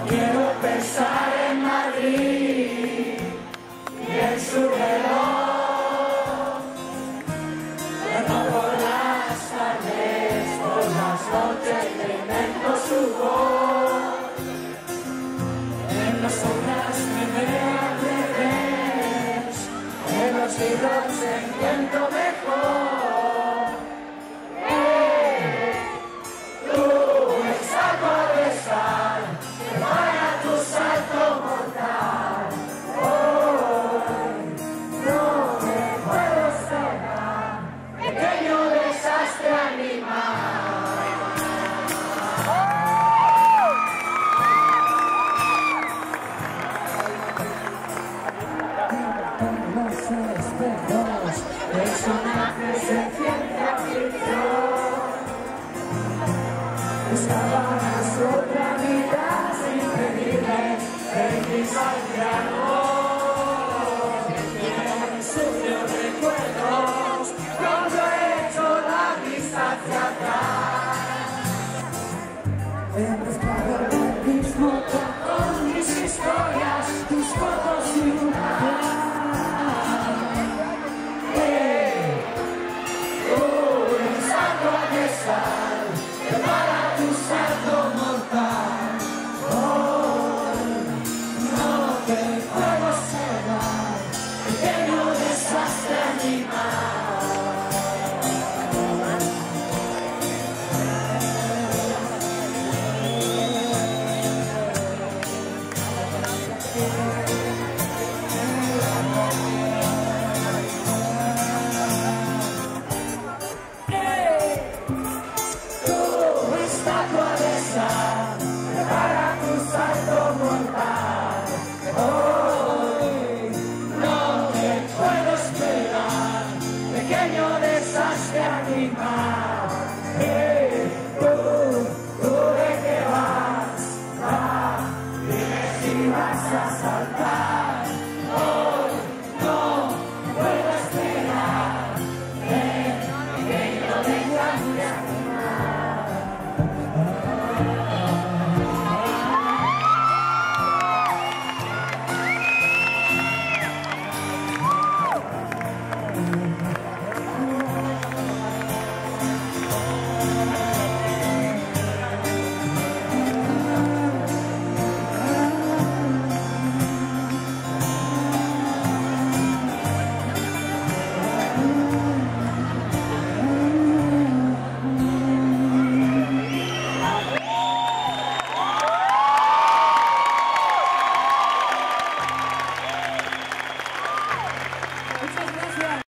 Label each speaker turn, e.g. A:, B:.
A: quiero pensar en Madrid y en su reloj. Duermo por las tardes, por las noches me invento su voz. En las sombras me veo al revés, en los libros encuentro mejor. Personajes de ciencia ficción buscaban otra vida sin pedirle permiso al creador. Tienen sucios recuerdos cuando he hecho la vista hacia atrás.